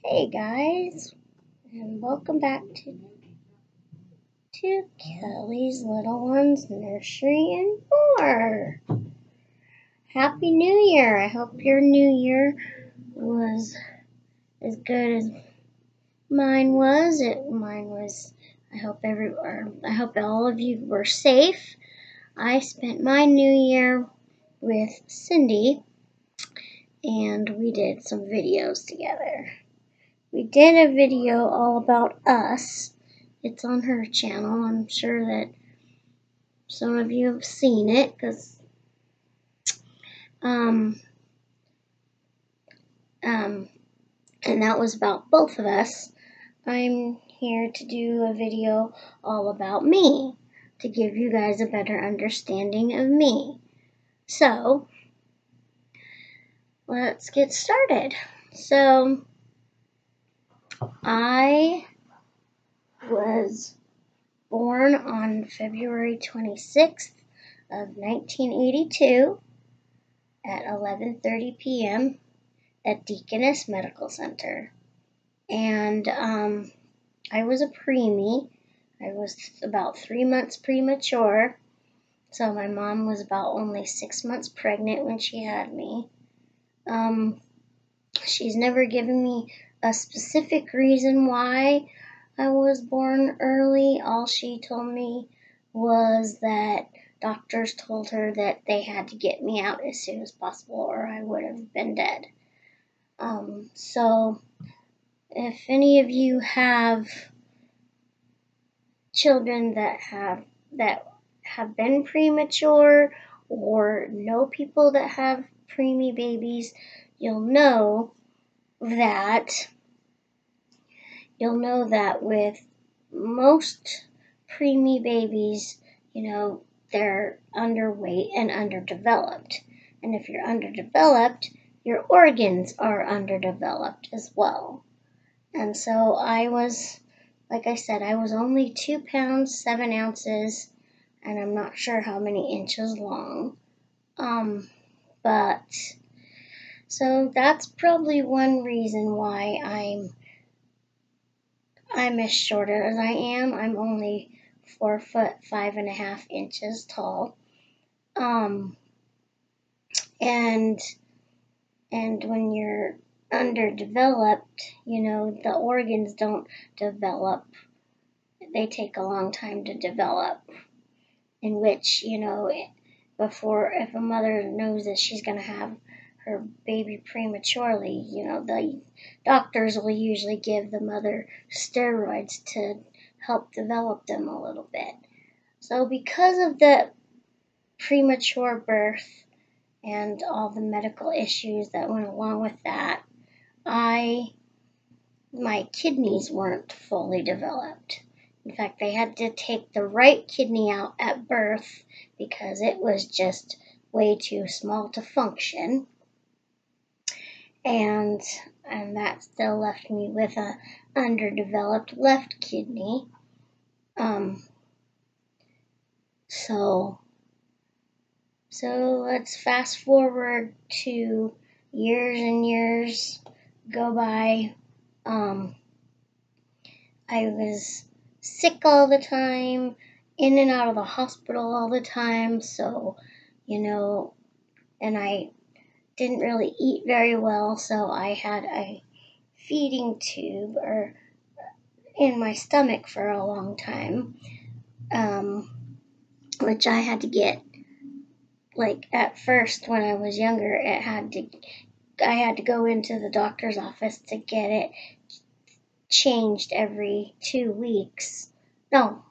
Hey guys, and welcome back to Kelly's Little Ones Nursery and More. Happy New Year! I hope your New Year was as good as mine was. I hope all of you were safe. I spent my New Year with Cindy, and we did some videos together. We did a video all about us. It's on her channel. I'm sure that some of you have seen it because and that was about both of us. I'm here to do a video all about me to give you guys a better understanding of me. So let's get started. So I was born on February 26th of 1982 at 11:30 p.m. at Deaconess Medical Center. And I was a preemie. I was about 3 months premature. So my mom was about only 6 months pregnant when she had me. She's never given me a specific reason why I was born early. All she told me was that doctors told her that they had to get me out as soon as possible or I would have been dead. So if any of you have children that have been premature or know people that have preemie babies, you'll know that with most preemie babies, they're underweight and underdeveloped. And if you're underdeveloped, your organs are underdeveloped as well. And so I was, like I said, I was only 2 pounds, 7 ounces, and I'm not sure how many inches long. But so that's probably one reason why I'm as short as I am. I'm only 4 foot 5.5 inches tall. And when you're underdeveloped, the organs don't develop. They take a long time to develop, in which, if a mother knows that she's going to have her baby prematurely, the doctors will usually give the mother steroids to help develop them a little bit. So because of the premature birth and all the medical issues that went along with that, my kidneys weren't fully developed. In fact, they had to take the right kidney out at birth because it was just way too small to function. And that still left me with a underdeveloped left kidney. So let's fast forward to years and years go by. I was sick all the time, in and out of the hospital all the time, so, and I didn't really eat very well, so I had a feeding tube in my stomach for a long time, which I had to get, at first when I was younger, I had to go into the doctor's office to get it changed every 2 weeks. No,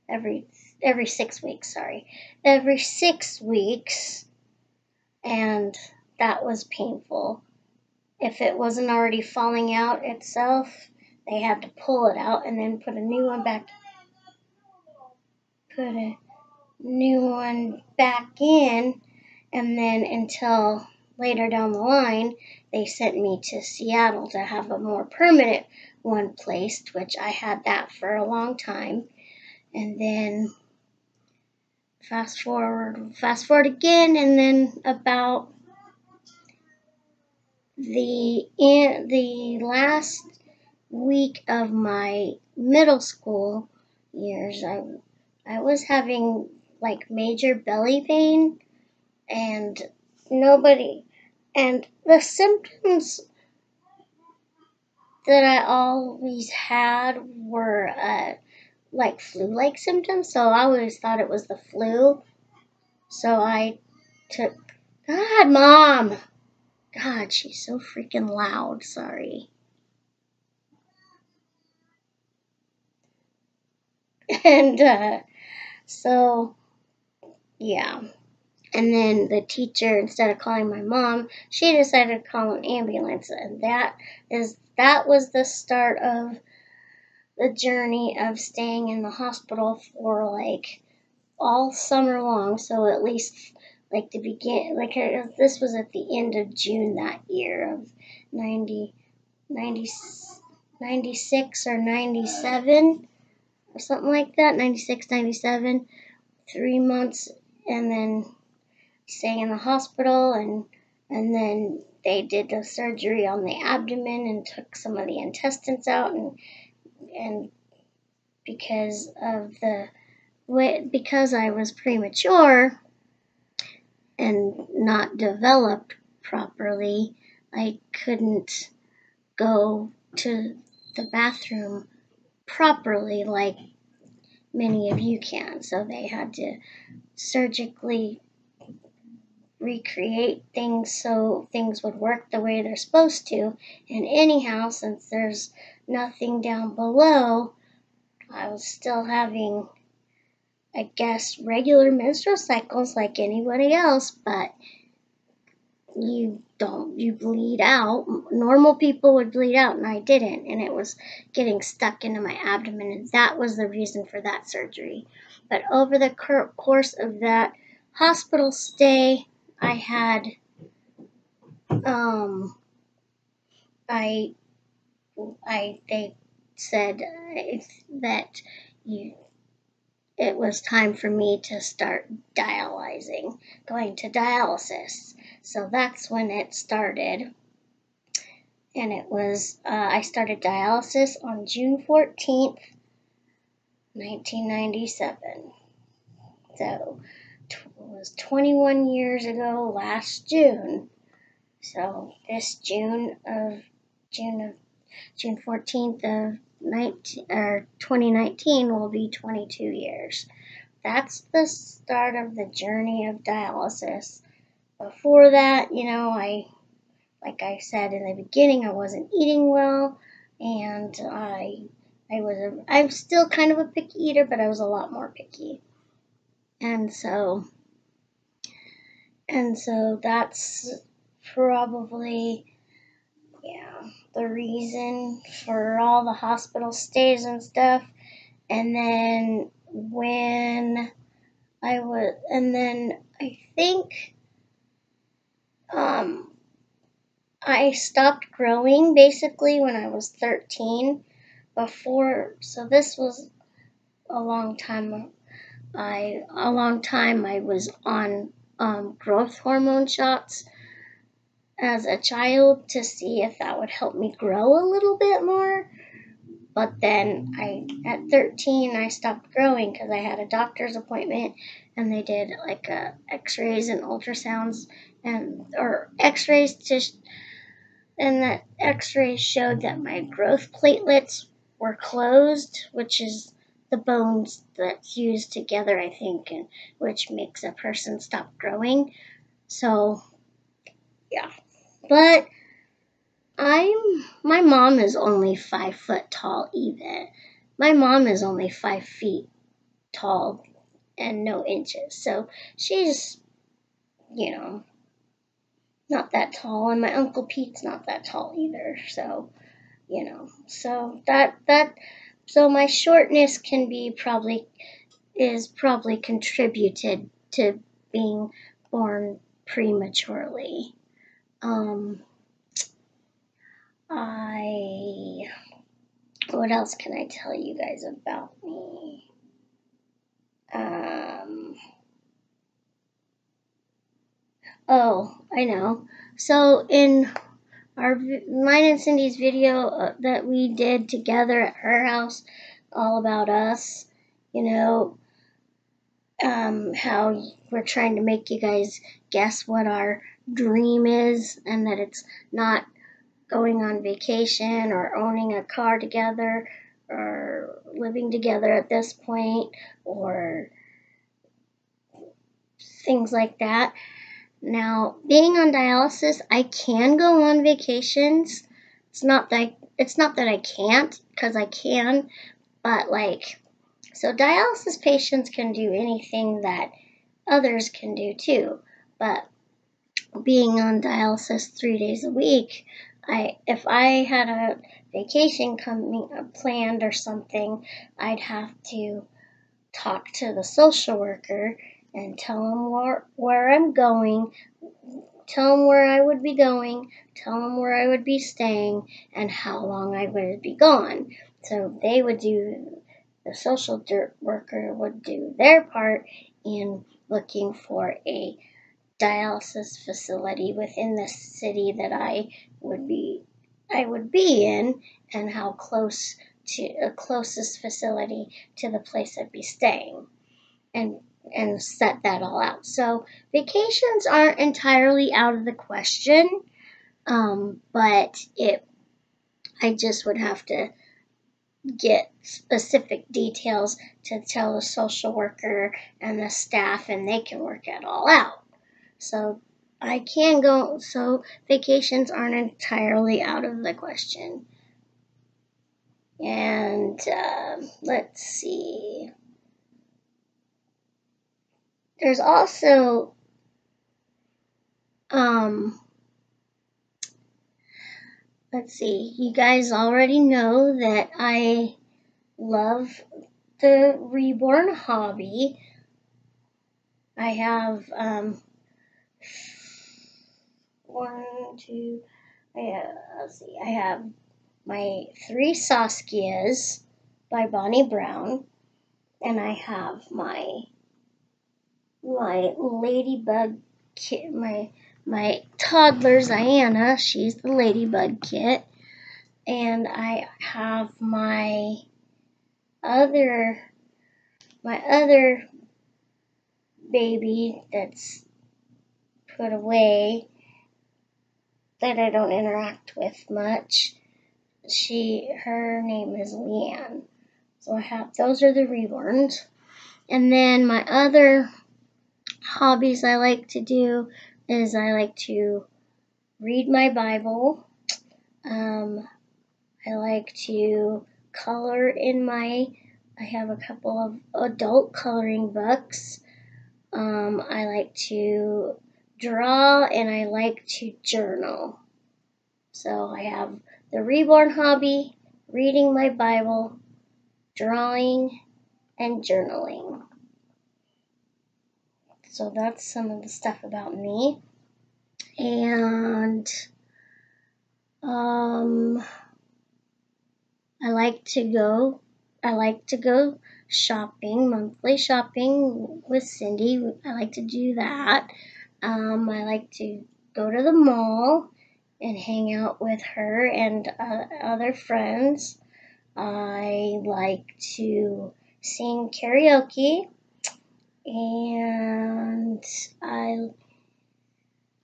every 6 weeks, sorry. Every 6 weeks, and that was painful. If it wasn't already falling out itself, they had to pull it out and then put a new one back in, and then until later down the line, they sent me to Seattle to have a more permanent one placed, which I had that for a long time. And then fast forward again, and then about the last week of my middle school years, I was having like major belly pain, and nobody, and the symptoms that I always had were like flu-like symptoms, so I always thought it was the flu. So I took, God, Mom! God, she's so freaking loud, sorry. And so, yeah. And then the teacher, instead of calling my mom, she decided to call an ambulance. And that was the start of the journey of staying in the hospital for like all summer long. So at least like to begin, like this was at the end of June that year of 90, 90 96 or 97 or something like that, 96, 97, 3 months, and then staying in the hospital, and then they did the surgery on the abdomen and took some of the intestines out, and because of the because I was premature and not developed properly, I couldn't go to the bathroom properly like many of you can. So they had to surgically recreate things so things would work the way they're supposed to. And anyhow, since there's nothing down below, I was still having, I guess, regular menstrual cycles like anybody else, but you bleed out. Normal people would bleed out, and I didn't, and it was getting stuck into my abdomen, and that was the reason for that surgery. But over the course of that hospital stay, I had, they said that it was time for me to start going to dialysis. So that's when it started. And it was, I started dialysis on June 14th, 1997. So it was 21 years ago last June. So this June 14th of 2019 will be 22 years. That's the start of the journey of dialysis. Before that, like I said in the beginning, I wasn't eating well, and I'm still kind of a picky eater, but I was a lot more picky. And so that's probably, the reason for all the hospital stays and stuff. And then I think I stopped growing basically when I was 13. So this was a long time. I was on growth hormone shots as a child to see if that would help me grow a little bit more. But then at 13, I stopped growing because I had a doctor's appointment, and they did like x-rays and ultrasounds or x-rays and the x-rays showed that my growth platelets were closed, which is the bones that fuse together, I think, and which makes a person stop growing. So, yeah. But my mom is only 5 foot tall even. My mom is only 5 feet tall and no inches. So she's, not that tall, and my Uncle Pete's not that tall either. So, so my shortness is probably contributed to being born prematurely. What else can I tell you guys about me? Oh, I know. So in mine and Cindy's video that we did together at her house, all about us, how we're trying to make you guys guess what our dream is, and that it's not going on vacation or owning a car together or living together at this point or things like that. Now, being on dialysis, I can go on vacations. It's not that I can't, because I can, but so dialysis patients can do anything that others can do too. But being on dialysis 3 days a week, if I had a vacation coming planned or something, I'd have to talk to the social worker and tell them where I'm going, tell them where I would be going, tell them where I would be staying, and how long I would be gone. So the social worker would do their part in looking for a dialysis facility within the city that I would be in, and how close to a closest facility to the place I'd be staying, and set that all out. So vacations aren't entirely out of the question, but I just would have to get specific details to tell the social worker and the staff, and they can work it all out. So I can go, so vacations aren't entirely out of the question. And let's see. There's also, let's see, you guys already know that I love the reborn hobby. I have, I have my 3 Saskias by Bonnie Brown, and I have my ladybug kit, my toddler Ziana, she's the ladybug kit, and I have my other baby that's put away that I don't interact with much. Her name is Leanne. So those are the reborns. And then my other hobbies I like to do is I like to read my Bible. I like to color I have a couple of adult coloring books. I like to draw, and I like to journal. So I have the reborn hobby, reading my Bible, drawing, and journaling. So that's some of the stuff about me. And I like to go shopping, monthly shopping with Cindy. I like to do that. I like to go to the mall and hang out with her and other friends. I like to sing karaoke, and I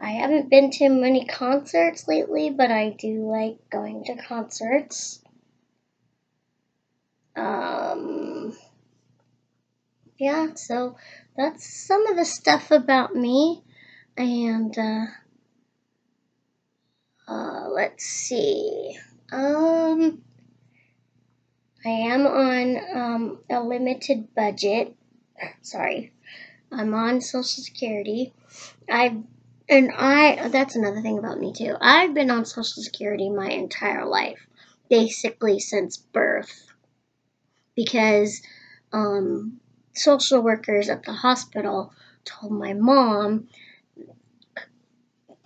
haven't been to many concerts lately, but I do like going to concerts. Yeah, so that's some of the stuff about me, and let's see. I am on a limited budget. Sorry, I'm on Social Security. That's another thing about me too. I've been on Social Security my entire life, basically since birth, because social workers at the hospital told my mom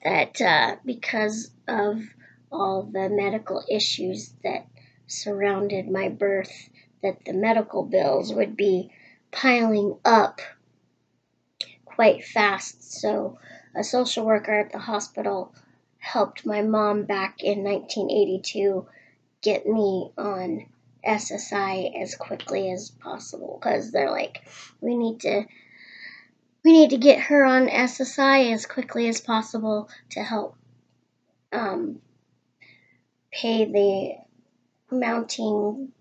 that because of all the medical issues that surrounded my birth, that the medical bills would be piling up quite fast. So a social worker at the hospital helped my mom back in 1982 get me on SSI as quickly as possible, because they're like, we need to get her on SSI as quickly as possible to help pay the mounting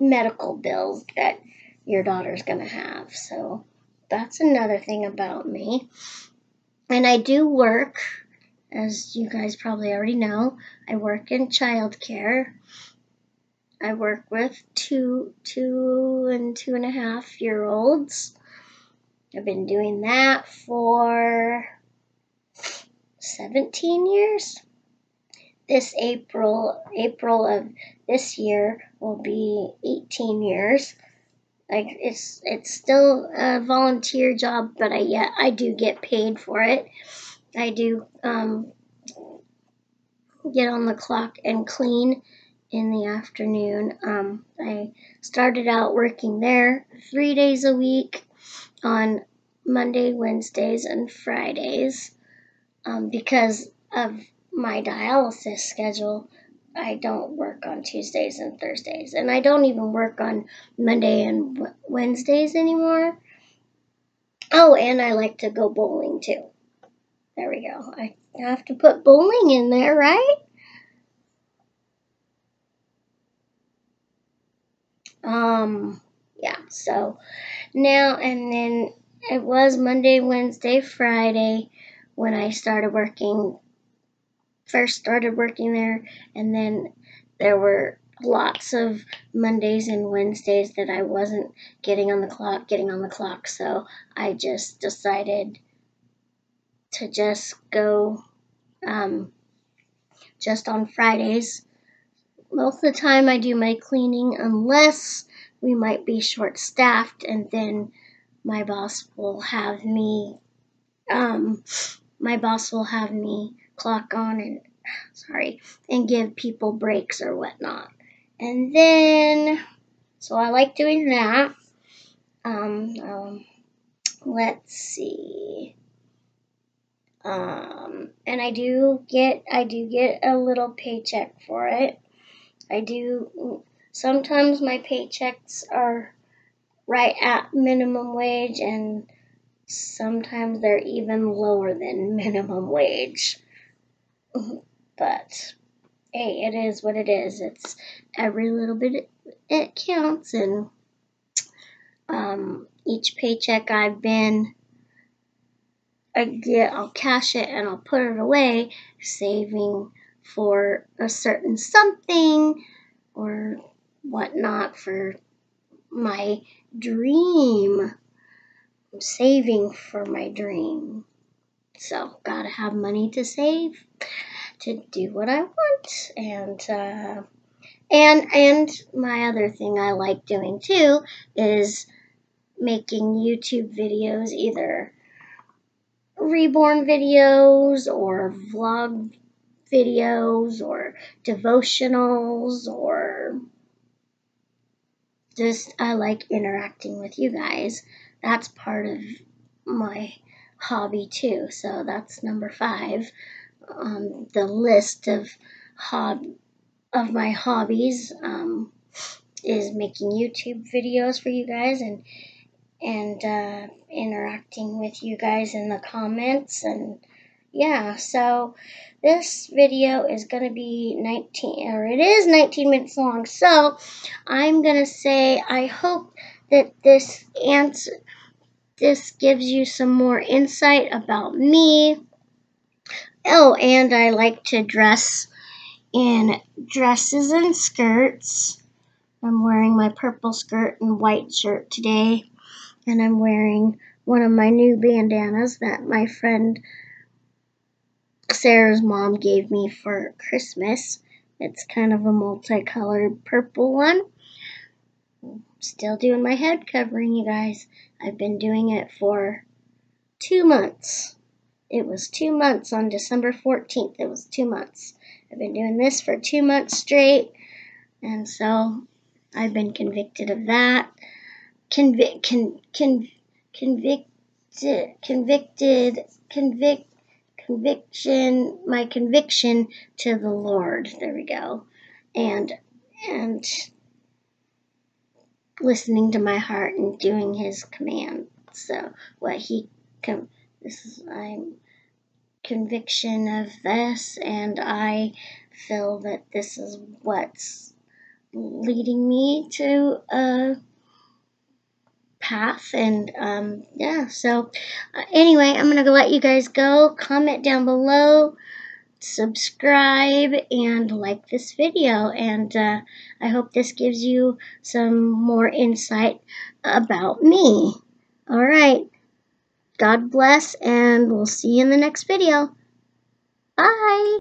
medical bills that your daughter's going to have. So that's another thing about me. And I do work, as you guys probably already know. I work in childcare. I work with two and 2.5-year-olds. I've been doing that for 17 years. This April of this year will be 18 years. Like, it's still a volunteer job, but I do get paid for it. I do get on the clock and clean in the afternoon. I started out working there 3 days a week on Monday, Wednesdays, and Fridays. Because of my dialysis schedule, I don't work on Tuesdays and Thursdays, and I don't even work on Monday and Wednesdays anymore. Oh, and I like to go bowling too. There we go. I have to put bowling in there, right? Yeah, so now, and then it was Monday, Wednesday, Friday when I first started working there, and then there were lots of Mondays and Wednesdays that I wasn't getting on the clock, so I just decided to just go just on Fridays. Most of the time I do my cleaning, unless we might be short-staffed, and then my boss will have me clock on and give people breaks or whatnot. And then, so I like doing that. Let's see. And I do get a little paycheck for it. Sometimes my paychecks are right at minimum wage, and sometimes they're even lower than minimum wage. But hey, it is what it is. It's every little bit it counts, and each paycheck I'll cash it and I'll put it away, saving for a certain something or whatnot for my dream. I'm saving for my dream. So, gotta have money to save to do what I want. And my other thing I like doing too is making YouTube videos, either reborn videos or vlog videos or devotionals, or just I like interacting with you guys. That's part of my hobby too. So that's number 5 on the list of my hobbies, is making YouTube videos for you guys and interacting with you guys in the comments. And yeah, so this video is going to be 19 minutes long. So I'm going to say I hope that this gives you some more insight about me. Oh, and I like to dress in dresses and skirts. I'm wearing my purple skirt and white shirt today, and I'm wearing one of my new bandanas that my friend Sarah's mom gave me for Christmas. It's kind of a multicolored purple one. Still doing my head covering, you guys. I've been doing it for 2 months. It was 2 months on December 14th. It was 2 months. I've been doing this for 2 months straight, and so I've been convicted of that. my conviction to the Lord. There we go. And listening to my heart and doing His command. So what He I'm conviction of this, and I feel that this is what's leading me to a path. And yeah, so anyway, I'm gonna let you guys go. Comment down below, subscribe, and like this video, and I hope this gives you some more insight about me. All right, God bless, and we'll see you in the next video. Bye.